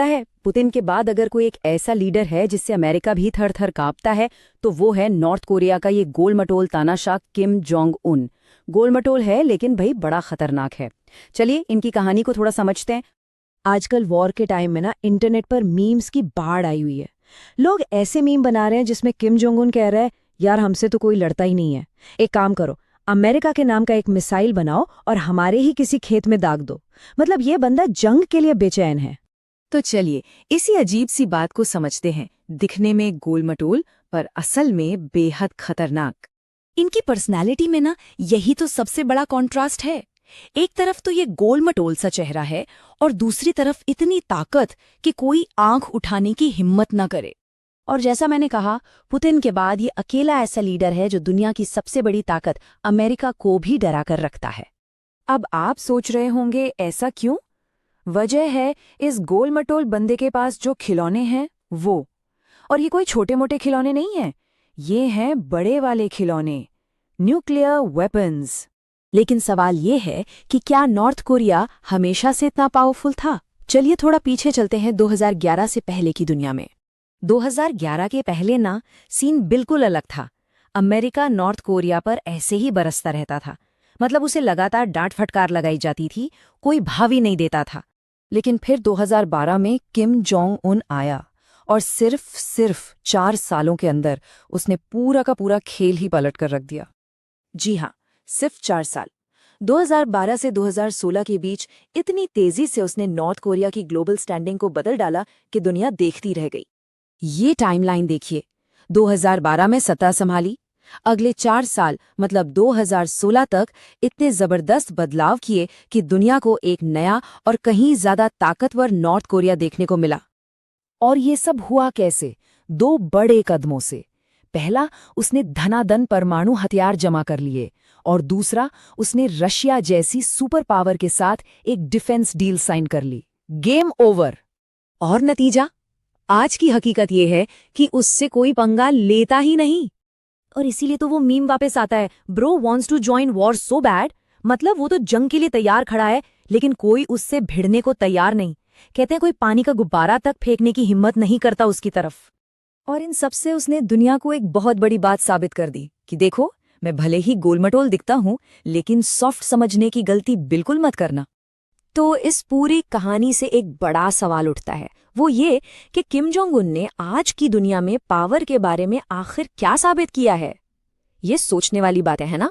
पता है, पुतिन के बाद अगर कोई एक ऐसा लीडर है जिससे अमेरिका भी थर थर कांपता है तो वो है नॉर्थ कोरिया का ये गोलमटोल तानाशाह किम जोंग उन। गोलमटोल है लेकिन भाई बड़ा खतरनाक है। चलिए इनकी कहानी को थोड़ा समझते हैं। आजकल वॉर के टाइम में ना इंटरनेट पर मीम्स की बाढ़ आई हुई है। लोग ऐसे मीम बना रहे हैं जिसमें किम जोंग उन कह रहा है, यार हमसे तो कोई लड़ता ही नहीं है, एक काम करो, अमेरिका के नाम का एक मिसाइल बनाओ और हमारे ही किसी खेत में दाग दो। मतलब ये बंदा जंग के लिए बेचैन है। तो चलिए इसी अजीब सी बात को समझते हैं। दिखने में गोलमटोल पर असल में बेहद खतरनाक। इनकी पर्सनालिटी में ना यही तो सबसे बड़ा कॉन्ट्रास्ट है। एक तरफ तो ये गोलमटोल सा चेहरा है और दूसरी तरफ इतनी ताकत कि कोई आंख उठाने की हिम्मत ना करे। और जैसा मैंने कहा, पुतिन के बाद ये अकेला ऐसा लीडर है जो दुनिया की सबसे बड़ी ताकत अमेरिका को भी डरा कर रखता है। अब आप सोच रहे होंगे ऐसा क्यों? वजह है इस गोलमटोल बंदे के पास जो खिलौने हैं वो। और ये कोई छोटे मोटे खिलौने नहीं हैं, ये हैं बड़े वाले खिलौने, न्यूक्लियर वेपन्स। लेकिन सवाल ये है कि क्या नॉर्थ कोरिया हमेशा से इतना पावरफुल था? चलिए थोड़ा पीछे चलते हैं 2011 से पहले की दुनिया में। 2011 के पहले ना सीन बिल्कुल अलग था। अमेरिका नॉर्थ कोरिया पर ऐसे ही बरसता रहता था। मतलब उसे लगातार डांट फटकार लगाई जाती थी, कोई भाव ही नहीं देता था। लेकिन फिर 2012 में किम जोंग उन आया और सिर्फ 4 सालों के अंदर उसने पूरा का पूरा खेल ही पलट कर रख दिया। जी हाँ, सिर्फ 4 साल। 2012 से 2016 के बीच इतनी तेजी से उसने नॉर्थ कोरिया की ग्लोबल स्टैंडिंग को बदल डाला कि दुनिया देखती रह गई। ये टाइमलाइन देखिए, 2012 में सत्ता संभाली, अगले 4 साल मतलब 2016 तक इतने जबरदस्त बदलाव किए कि दुनिया को एक नया और कहीं ज्यादा ताकतवर नॉर्थ कोरिया देखने को मिला। और ये सब हुआ कैसे? 2 बड़े कदमों से। पहला, उसने धनाधन परमाणु हथियार जमा कर लिए और दूसरा, उसने रशिया जैसी सुपर पावर के साथ एक डिफेंस डील साइन कर ली। Game over. और नतीजा? आज की हकीकत ये है कि उससे कोई पंगा लेता ही नहीं। और इसीलिए तो वो मीम वापस आता है, bro wants to join war so bad. मतलब वो तो जंग के लिए तैयार खड़ा है लेकिन कोई उससे भिड़ने को तैयार नहीं। कहते हैं कोई पानी का गुब्बारा तक फेंकने की हिम्मत नहीं करता उसकी तरफ। और इन सबसे उसने दुनिया को एक बहुत बड़ी बात साबित कर दी कि देखो, मैं भले ही गोलमटोल दिखता हूं लेकिन सॉफ्ट समझने की गलती बिल्कुल मत करना। तो इस पूरी कहानी से एक बड़ा सवाल उठता है, वो ये कि किम जोंग उन ने आज की दुनिया में पावर के बारे में आखिर क्या साबित किया है। ये सोचने वाली बात है ना?